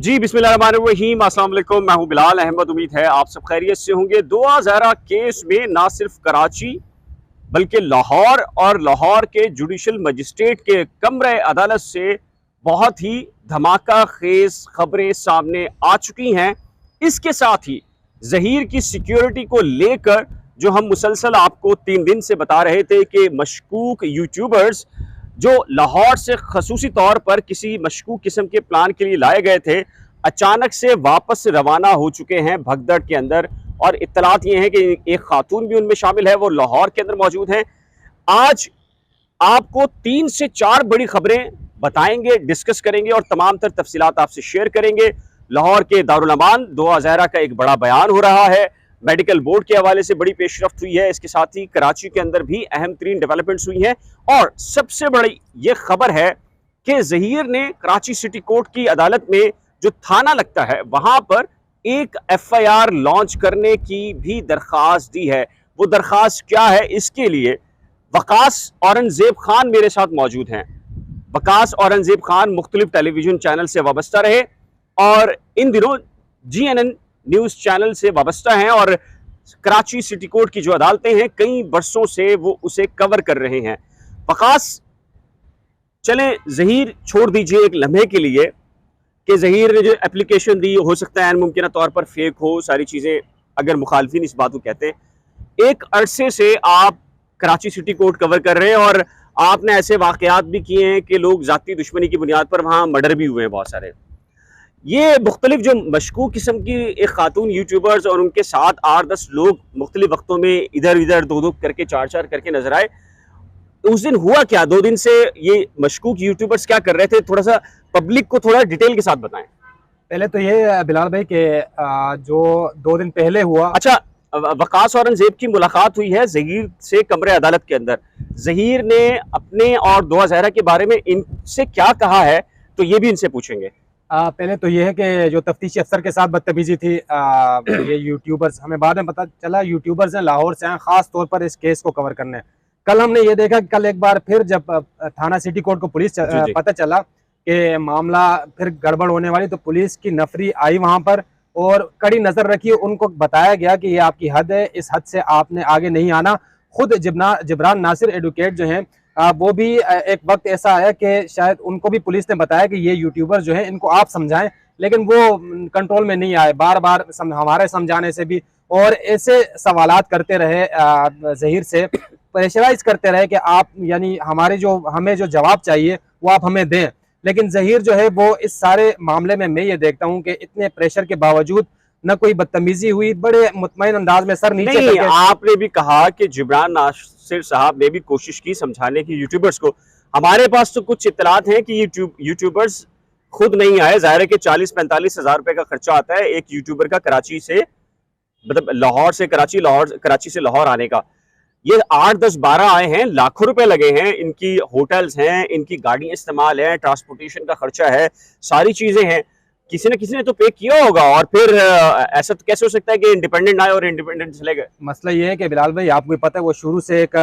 जी बिस्मिल्लाहिर्रहमानिर्रहीम, अस्सलाम वालेकुम। मैं हूं बिलाल अहमद। उम्मीद है आप सब खैरियत से होंगे। 2011 केस में ना सिर्फ कराची बल्कि लाहौर और लाहौर के जुडिशल मजिस्ट्रेट के कमरे अदालत से बहुत ही धमाका खेज खबरें सामने आ चुकी हैं। इसके साथ ही जहीर की सिक्योरिटी को लेकर जो हम मुसलसल आपको 3 दिन से बता रहे थे कि मशकूक यूट्यूबर्स जो लाहौर से खसूसी तौर पर किसी मशकूक किस्म के प्लान के लिए लाए गए थे, अचानक से वापस रवाना हो चुके हैं भगदड़ के अंदर। और इत्तलात ये है कि एक खातून भी उनमें शामिल है, वो लाहौर के अंदर मौजूद हैं। आज आपको 3 से 4 बड़ी खबरें बताएंगे, डिस्कस करेंगे और तमाम तर तफसीलात आपसे शेयर करेंगे। लाहौर के दारुल अमान 2011 का एक बड़ा बयान हो रहा है, मेडिकल बोर्ड के हवाले से बड़ी पेशरफ्त हुई है। इसके साथ ही कराची के अंदर भी अहम तरीन डेवलपमेंट्स हुई हैं। और सबसे बड़ी ये खबर है कि जहीर ने कराची सिटी कोर्ट की अदालत में जो थाना लगता है वहां पर एक FIR लॉन्च करने की भी दरख्वास्त दी है। वो दरख्वास्त क्या है, इसके लिए वकास औरंगजेब खान मेरे साथ मौजूद हैं। वकास औरंगजेब खान मुख्तलिफ टेलीविजन चैनल से वाबस्ता रहे और इन दिनों GNN न्यूज़ चैनल से वाबस्ता हैं और कराची सिटी कोर्ट की जो अदालतें हैं कई बरसों से वो उसे कवर कर रहे हैं। वकास, चले जहीर छोड़ दीजिए एक लम्हे के लिए कि जहीर ने जो एप्लीकेशन दी हो सकता है मुमकिन तौर पर फेक हो, सारी चीज़ें अगर मुखालफिन इस बात को कहते हैं। एक अरसे से आप कराची सिटी कोर्ट कवर कर रहे हैं और आपने ऐसे वाकयात भी किए हैं कि लोग जाती दुश्मनी की बुनियाद पर वहाँ मर्डर भी हुए हैं बहुत सारे। ये मुख्तलिफ जो मशकूक किस्म की एक खातून यूट्यूबर्स और उनके साथ 8-10 लोग मुख्तलिफ वक्तों में इधर इधर 2-2 करके 4-4 करके नजर आए। उस दिन हुआ क्या? 2 दिन से ये मशकूक यूट्यूबर्स क्या कर रहे थे? थोड़ा सा पब्लिक को थोड़ा डिटेल के साथ बताएं। पहले तो ये बिलाल भाई के जो 2 दिन पहले हुआ। अच्छा, वकास औरंगजेब की मुलाकात हुई है जहीर से कमरे अदालत के अंदर। जहीर ने अपने और 2011 के बारे में इनसे क्या कहा है, तो ये भी इनसे पूछेंगे। पहले तो ये है कि जो तफ्तीशी अफसर के साथ बदतमीजी थी, ये यूट्यूबर्स, हमें बाद में पता चला यूट्यूबर्स हैं लाहौर से आए खास तौर पर इस केस को कवर करने। कल हमने ये देखा कि कल एक बार फिर जब थाना सिटी कोर्ट को पुलिस पता चला कि मामला फिर गड़बड़ होने वाली, तो पुलिस की नफरी आई वहां पर और कड़ी नजर रखी। उनको बताया गया कि ये आपकी हद है, इस हद से आपने आगे नहीं आना। खुद जिब्रान नासिर एडवोकेट जो हैं, वो भी एक वक्त ऐसा आया कि शायद उनको भी पुलिस ने बताया कि ये यूट्यूबर जो है इनको आप समझाएं, लेकिन वो कंट्रोल में नहीं आए। बार बार हमारे समझाने से भी और ऐसे सवालात करते रहे, जहीर से प्रेशराइज करते रहे कि आप यानी हमें जो जवाब चाहिए वो आप हमें दें। लेकिन जहीर जो है वो इस सारे मामले में मैं ये देखता हूँ कि इतने प्रेशर के बावजूद न कोई बदतमीजी हुई, बड़े मुतमईन अंदाज में सर नीचे नहीं, आपने भी कहा कि जिब्रान नासिर साहब ने भी कोशिश की समझाने की यूट्यूबर्स को। हमारे पास तो कुछ इत्तलात हैं कि यूट्यूबर्स खुद नहीं आए। जाहिर है कि 40-45 हज़ार रुपए का खर्चा आता है एक यूट्यूबर का कराची से, मतलब लाहौर से कराची, कराची से लाहौर आने का। ये 8-10-12 आए हैं, लाखों रुपए लगे हैं। इनकी होटल्स हैं, इनकी गाड़ियां इस्तेमाल है, ट्रांसपोर्टेशन का खर्चा है, सारी चीजें हैं। किसी ने तो पे किया होगा। और फिर ऐसा तो कैसे हो सकता है कि इंडिपेंडेंट आए और इंडिपेंडेंट चले गए? मसला ये है कि बिलाल भाई आपको पता है वो शुरू से एक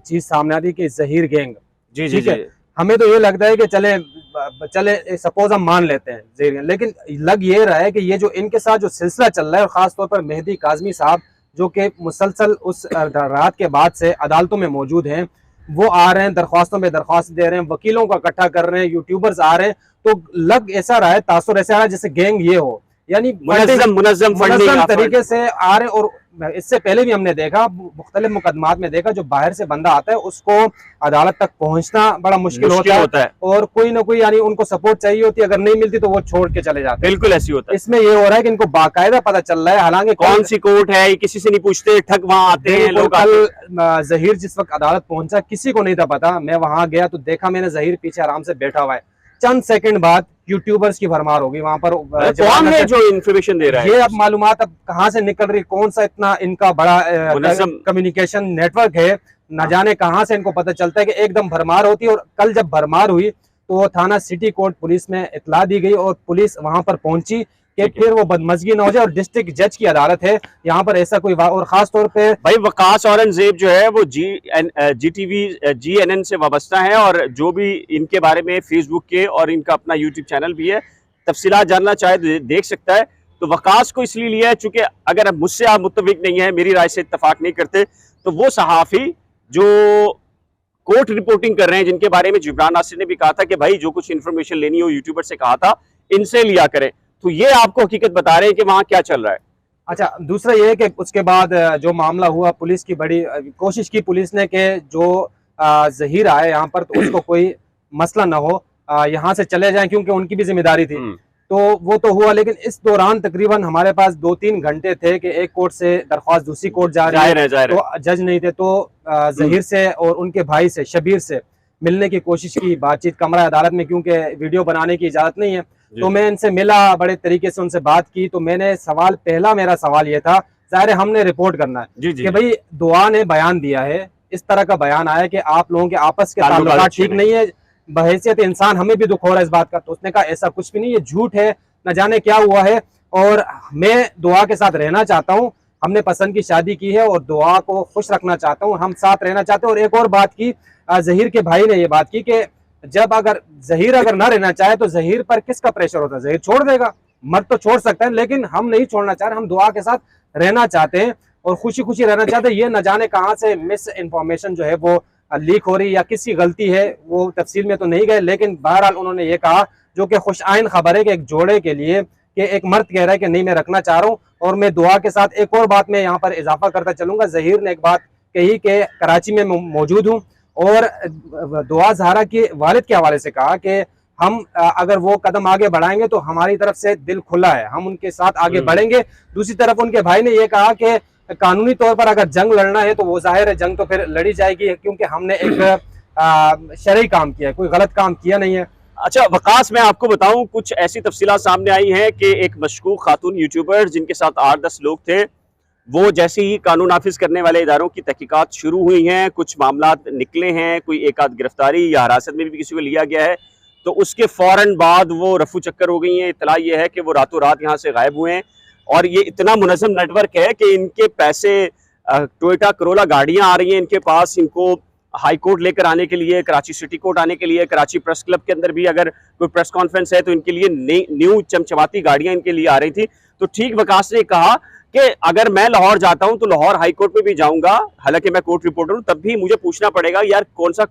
चीज सामने आती है कि जहीर गैंग। जी जी जी। हमें तो ये लगता है कि चले सपोज हम मान लेते हैं जहीर गैंग, लेकिन लग ये रहा है कि ये जो इनके साथ जो सिलसिला चल रहा है, और खास तौर पर मेहदी काजमी साहब जो कि मुसलसल उस रात के बाद से अदालतों में मौजूद हैं, वो आ रहे हैं, दरख्वास्तों में दरख्वास्त दे रहे हैं, वकीलों का इकट्ठा कर रहे हैं, यूट्यूबर्स आ रहे हैं। तो लग ऐसा रहा है, तासुर ऐसा आ रहा है जैसे गैंग ये हो, यानी मुनज़्ज़म तरीके से आ रहे। और इससे पहले भी हमने देखा, मुख्तलिफ मुकदमात में देखा, जो बाहर से बंदा आता है उसको अदालत तक पहुंचना बड़ा मुश्किल होता है और कोई ना कोई यानी उनको सपोर्ट चाहिए होती है, अगर नहीं मिलती तो वो छोड़ के चले जाते हैं। बिल्कुल ऐसी होता है। इसमें ये हो रहा है कि इनको बाकायदा पता चल रहा है, हालांकि कौन सी कोर्ट है किसी से नहीं पूछते, ठग वहां आते हैं लोग। कल जहीर जिस वक्त अदालत पहुंचा किसी को नहीं था पता। मैं वहां गया तो देखा मैंने जहीर पीछे आराम से बैठा हुआ है। चंद सेकंड बाद यूट्यूबर्स की भरमार होगी वहां पर। कौन है जो इन्फॉर्मेशन दे रहा है? ये अब मालूमात अब कहां से निकल रही, कौन सा इतना इनका बड़ा कम्युनिकेशन नेटवर्क है, न जाने कहां से इनको पता चलता है कि एकदम भरमार होती है। और कल जब भरमार हुई तो थाना सिटी कोर्ट पुलिस में इतला दी गई और पुलिस वहां पर पहुंची कि फिर वो बदमजगी न हो जाए। और डिस्ट्रिक्ट जज की अदालत है यहाँ पर, ऐसा कोई और खास तौर पे भाई वकास औरंगजेब जो है वो GTV GNN से वाबस्ता है और जो भी इनके बारे में फेसबुक के और इनका अपना यूट्यूब चैनल भी है, तफसीलात जानना चाहे तो देख सकता है। तो वकास को इसलिए लिया है चूंकि अगर मुझसे आप मुत्तफिक नहीं है, मेरी राय से इत्तफाक नहीं करते, तो वो सहाफ़ी जो कोर्ट रिपोर्टिंग कर रहे हैं, जिनके बारे में जिब्रान नासिर ने भी कहा था कि भाई जो कुछ इन्फॉर्मेशन लेनी हो यूट्यूबर से कहा था, इनसे लिया करें, तो ये आपको हकीकत बता रहे हैं कि वहां क्या चल रहा है। अच्छा, दूसरा ये है कि उसके बाद जो मामला हुआ, पुलिस की बड़ी कोशिश की पुलिस ने कि जो जहीर आए यहाँ पर तो उसको कोई मसला ना हो, यहाँ से चले जाएं, क्योंकि उनकी भी जिम्मेदारी थी। तो वो तो हुआ, लेकिन इस दौरान तकरीबन हमारे पास 2-3 घंटे थे कि एक कोर्ट से दरख्वास्त दूसरी कोर्ट जा रही है, तो जज नहीं थे, तो जहीर से और उनके भाई से शबीर से मिलने की कोशिश की, बातचीत कमरा अदालत में, क्योंकि वीडियो बनाने की इजाजत नहीं है। तो मैं इनसे मिला, बड़े तरीके से उनसे बात की। तो मैंने पहला मेरा सवाल ये था, ज़ाहिर है हमने रिपोर्ट करना है कि भाई दुआ ने बयान दिया है, इस तरह का बयान आया कि आप लोगों के आपस के ताल्लुकात ठीक नहीं है, बहैसियत इंसान हमें भी दुख हो रहा है इस बात का। तो उसने कहा ऐसा कुछ भी नहीं, ये झूठ है, न जाने क्या हुआ है, और मैं दुआ के साथ रहना चाहता हूँ, हमने पसंद की शादी की है और दुआ को खुश रखना चाहता हूँ, हम साथ रहना चाहते हैं। और एक और बात की, जहीर के भाई ने ये बात की कि जब अगर जहीर ना रहना चाहे तो जहीर पर किसका प्रेशर होता है, जहीर छोड़ देगा, मर्द तो छोड़ सकता है, लेकिन हम नहीं छोड़ना चाह रहे, हम दुआ के साथ रहना चाहते हैं और खुशी खुशी रहना चाहते हैं। ये न जाने कहाँ से मिस इन्फॉर्मेशन जो है वो लीक हो रही, या किसकी गलती है, वो तफसील में तो नहीं गए, लेकिन बहरहाल उन्होंने ये कहा, जो कि खुश आइन खबर है कि एक जोड़े के लिए, कि एक मर्द कह रहा है कि नहीं मैं रखना चाह रहा हूँ। और मैं दुआ के साथ एक और बात में यहाँ पर इजाफा करता चलूंगा, जहीर ने एक बात कही कि कराची में मौजूद हूँ, और दुआ ज़हरा के वालिद के हवाले से कहा कि हम अगर वो कदम आगे बढ़ाएंगे तो हमारी तरफ से दिल खुला है, हम उनके साथ आगे बढ़ेंगे। दूसरी तरफ उनके भाई ने ये कहा कि कानूनी तौर पर अगर जंग लड़ना है तो वो जाहिर है जंग तो फिर लड़ी जाएगी, क्योंकि हमने एक शरई काम किया है, कोई गलत काम किया नहीं है। अच्छा वकास, मैं आपको बताऊं, कुछ ऐसी तफसीलात सामने आई हैं कि एक मशकूक खातून यूट्यूबर जिनके साथ 8-10 लोग थे, वो जैसे ही कानून नाफिज करने वाले इदारों की तहकीकात शुरू हुई हैं, कुछ मामला निकले हैं, कोई एक आध गिरफ्तारी या हिरासत में भी किसी को लिया गया है, तो उसके फौरन बाद वो रफू चक्कर हो गई हैं। इतला ये है कि वो रातों रात यहाँ से गायब हुए हैं, और ये इतना मुनज़्ज़म नेटवर्क है कि इनके पैसे, टोयोटा करोला गाड़ियाँ आ रही हैं इनके पास, इनको हाई कोर्ट लेकर आने के लिए, कराची सिटी कोर्ट आने के लिए, कराची प्रेस क्लब के अंदर भी अगर कोई प्रेस कॉन्फ्रेंस है तो इनके लिए न्यू चमचमाती गाड़ियाँ इनके लिए आ रही थी। तो ठीक वकास ने कहा कि अगर मैं लाहौर जाता हूं तो लाहौर हाई कोर्ट में भी जाऊंगा, हालांकि मैं कोर्ट रिपोर्टर हूं, तब भी मुझे पूछना पड़ेगा यार कौन सा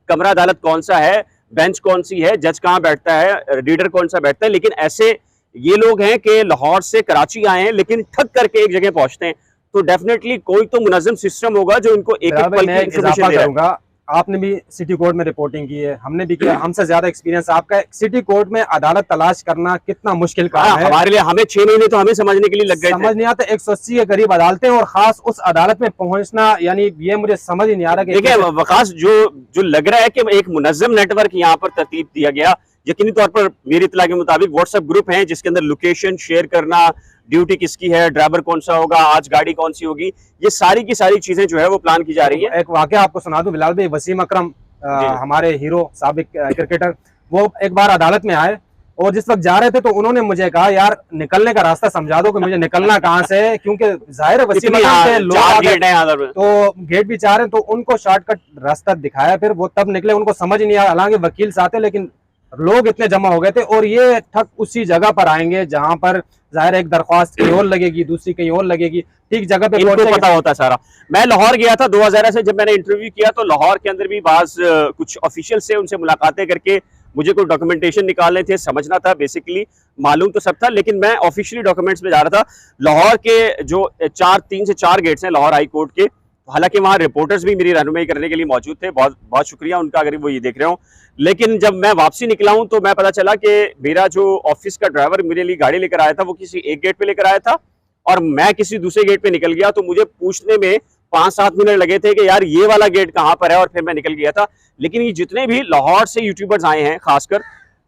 कमरा अदालत कौन सा है, बेंच कौन सी है, जज कहां बैठता है, रीडर कौन सा बैठता है। लेकिन ऐसे ये लोग हैं कि लाहौर से कराची आए हैं लेकिन ठग करके एक जगह पहुंचते हैं, तो डेफिनेटली कोई तो मुनज़्ज़म सिस्टम होगा जो इनको एक एक पल की इंफॉर्मेशन दे रहा है। आपने भी सिटी कोर्ट में रिपोर्टिंग की है, हमने भी किया, हमसे ज्यादा एक्सपीरियंस आपका। सिटी कोर्ट में अदालत तलाश करना कितना मुश्किल काम है हमारे लिए। हमें 6 महीने तो हमें समझने के लिए लग गए, समझ नहीं आता। 180 के करीब अदालतें, और खास उस अदालत में पहुंचना, यानी ये मुझे समझ ही नहीं आ रहा। देखिए वकास, जो लग रहा है कि एक मुनज़्ज़म नेटवर्क यहाँ पर तरतीब दिया गया, यकीनी तौर पर मेरी इत्तला के मुताबिक व्हाट्सएप ग्रुप हैं जिसके अंदर लोकेशन शेयर करना, ड्यूटी किसकी है, ड्राइवर कौन सा होगा, आज गाड़ी कौन सी होगी, ये सारी की सारी चीजें जो है वो प्लान की जा रही है। एक वाकया आपको सुना दूं बिलाल भाई, वसीम अकरम हमारे हीरो साबिक क्रिकेटर, वो एक बार अदालत में आए और जिस वक्त जा रहे थे तो उन्होंने मुझे कहा यार निकलने का रास्ता समझा दो कि मुझे निकलना कहाँ से है, क्योंकि जाहिर है वसीम अकरम के लोग तो गेट भी चाह रहे हैं, तो उनको शॉर्टकट रास्ता दिखाया, फिर वो तब निकले, उनको समझ नहीं आया, हालांकि वकील साथ है, लेकिन लोग इतने जमा हो गए थे। और ये ठग उसी जगह पर आएंगे जहां पर जाहिर एक दरख्वास्त कहीं और लगेगी, दूसरी कहीं और लगेगी, ठीक जगह पे इनको पता होता है सारा। मैं लाहौर गया था 2000 से, जब मैंने इंटरव्यू किया तो लाहौर के अंदर भी बाज कुछ ऑफिशियल से उनसे मुलाकातें करके मुझे कोई डॉक्यूमेंटेशन निकालने थे, समझना था, बेसिकली मालूम तो सब था, लेकिन मैं ऑफिशियली डॉक्यूमेंट्स में जा रहा था। लाहौर के जो 3 से 4 गेट्स हैं लाहौर हाई कोर्ट के, हालांकि वहाँ रिपोर्टर्स भी मेरी रहनुमाई करने के लिए मौजूद थे, बहुत बहुत शुक्रिया उनका अगर वो ये देख रहे हो। लेकिन जब मैं वापसी निकला हूं तो मैं पता चला कि मेरा जो ऑफिस का ड्राइवर मेरे लिए गाड़ी लेकर आया था वो किसी एक गेट पे लेकर आया था और मैं किसी दूसरे गेट पे निकल गया, तो मुझे पूछने में 5-7 मिनट लगे थे कि यार ये वाला गेट कहाँ पर है, और फिर मैं निकल गया था। लेकिन ये जितने भी लाहौर से यूट्यूबर्स आए हैं, खासकर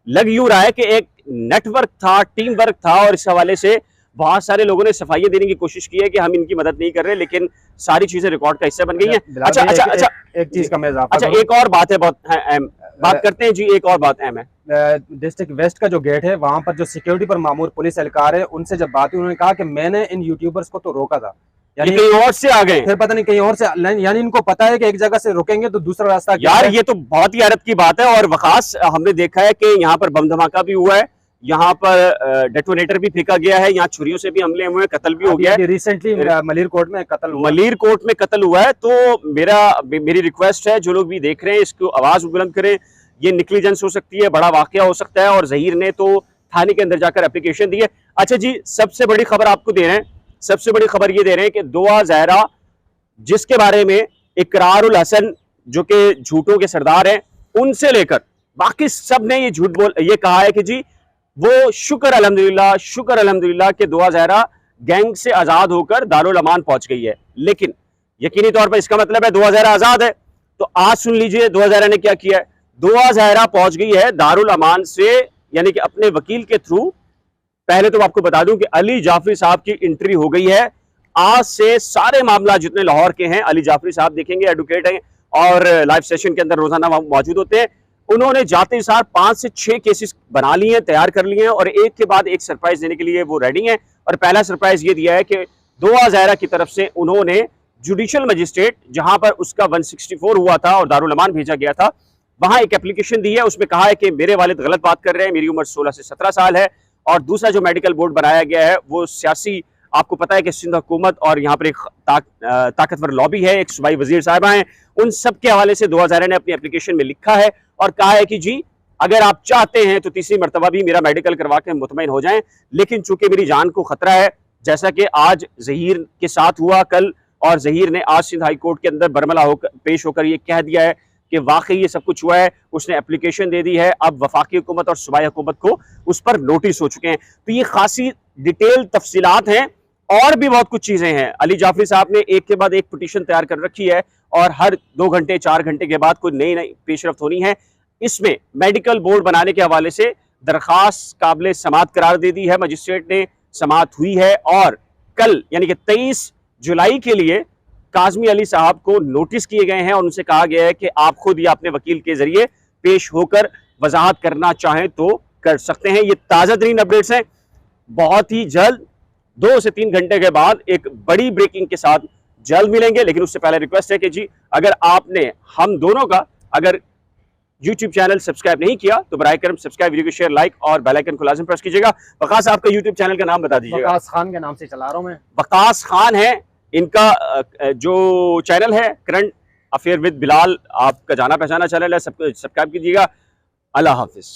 लग यूं रहा है कि एक नेटवर्क था, टीम वर्क था, और इस हवाले से बहुत सारे लोगों ने सफाइयां देने की कोशिश की है कि हम इनकी मदद नहीं कर रहे, लेकिन सारी चीजें रिकॉर्ड का हिस्सा बन गई हैं। अच्छा, एक चीज का मैं एक और बात है, बहुत बात करते हैं जी, एक और बात अहम है। डिस्ट्रिक्ट वेस्ट का जो गेट है वहां पर जो सिक्योरिटी पर मामूर पुलिस एहलकार है, उनसे जब बात हुई, उन्होंने कहा कि मैंने इन यूट्यूबर्स को तो रोका था, यानी कहीं और से आ गए, फिर पता नहीं कहीं और से, यानी इनको पता है कि एक जगह से रुकेंगे तो दूसरा रास्ता। यार ये तो बहुत ही हैरत की बात है। और वखास, हमने देखा है कि यहाँ पर बम धमाका भी हुआ है, यहाँ पर डेटोनेटर भी फेंका गया है, यहाँ छुरियों से भी हमले हुए हैं, कत्ल भी हो गया है। रिसेंटली मलिर कोर्ट में कत्ल हुआ। मलिर कोर्ट में कत्ल हुआ है। तो मेरी रिक्वेस्ट है, जो लोग भी देख रहे हैं इसको आवाज बुलंद करें। ये निगलिजेंस हो सकती है, बड़ा वाकया हो सकता है, और जहीर ने तो थाने के अंदर जाकर एप्लीकेशन दी है। अच्छा जी, सबसे बड़ी खबर आपको दे रहे हैं, सबसे बड़ी खबर ये दे रहे हैं कि दुआ ज़हरा, जिसके बारे में इकरारुल हसन जो कि झूठों के सरदार हैं, उनसे लेकर बाकी सब ने ये कहा है कि जी वो शुक्र अल्हम्दुलिल्लाह कि दुआ ज़हरा गैंग से आजाद होकर दारुल अमान पहुंच गई है। लेकिन यकीनी तौर पर इसका मतलब है दुआ ज़हरा आजाद है। तो आज सुन लीजिए दुआ ज़हरा ने क्या किया है। दुआ ज़हरा पहुंच गई है दारुल अमान से, यानी कि अपने वकील के थ्रू। पहले तो आपको बता दूं कि अली जाफरी साहब की एंट्री हो गई है। आज से सारे मामला जितने लाहौर के हैं, अली जाफरी साहब देखेंगे, एडवोकेट हैं और लाइव सेशन के अंदर रोजाना मौजूद होते हैं। उन्होंने जाते सार 5 से 6 केसेस बना लिए हैं, तैयार कर लिए हैं, और एक के बाद एक सरप्राइज देने के लिए वो रेडी हैं। और पहला सरप्राइज ये दिया है कि दुआ ज़हरा की तरफ से उन्होंने जुडिशियल मजिस्ट्रेट, जहां पर उसका 164 हुआ था और दारुल अमान भेजा गया था, वहां एक एप्लीकेशन दी है। उसमें कहा है कि मेरे वालिद गलत बात कर रहे हैं, मेरी उम्र 16 से 17 साल है। और दूसरा जो मेडिकल बोर्ड बनाया गया है वो सियासी, आपको पता है कि सिंध हुकूमत और यहाँ पर एक ताकतवर लॉबी है, एक सूबाई वजीर साहिबा हैं, उन सब के हवाले से दुआ ज़हरा ने अपनी एप्लीकेशन में लिखा है और कहा है कि जी अगर आप चाहते हैं तो तीसरी मरतबा भी मेरा मेडिकल करवा के मुतमईन हो जाएं, लेकिन चूंकि मेरी जान को खतरा है, जैसा कि आज जहीर के साथ हुआ कल, और जहीर ने आज सिंध हाई कोर्ट के अंदर बरमला होकर पेश होकर ये कह दिया है कि वाकई ये सब कुछ हुआ है, उसने एप्लीकेशन दे दी है। अब वफाकी हुकूमत और सूबाई हुकूमत को उस पर नोटिस हो चुके हैं। तो ये खासी डिटेल तफसीलात हैं, और भी बहुत कुछ चीजें हैं। अली जाफरी साहब ने एक के बाद एक पिटीशन तैयार कर रखी है, और हर 2 घंटे 4 घंटे के बाद कोई नई पेशरफ्त होनी है। इसमें मेडिकल बोर्ड बनाने के हवाले से दरखास्त काबिल समात करार दे दी है, मजिस्ट्रेट ने समात हुई है, और कल यानी कि 23 जुलाई के लिए काज़मी अली साहब को नोटिस किए गए हैं, और उनसे कहा गया है कि आप खुद या अपने वकील के जरिए पेश होकर वजाहत करना चाहें तो कर सकते हैं। ये ताज़ा तरीन अपडेट्स हैं। बहुत ही जल्द 2 से 3 घंटे के बाद एक बड़ी ब्रेकिंग के साथ जल्द मिलेंगे, लेकिन उससे पहले रिक्वेस्ट है कि जी अगर आपने हम दोनों का अगर YouTube चैनल सब्सक्राइब नहीं किया तो बराए करम सब्सक्राइब, वीडियो को शेयर, लाइक और बेल आइकन को लाजिम प्रेस कीजिएगा। वकास आपका YouTube चैनल का नाम बता दीजिएगा। वकास खान के नाम से चला रहा हूं मैं। वकास खान है इनका जो चैनल है, करंट अफेयर विद बिलाल, आपका जाना पहचाना चैनल है, सब्सक्राइब कीजिएगा। अल्लाह हाफिज।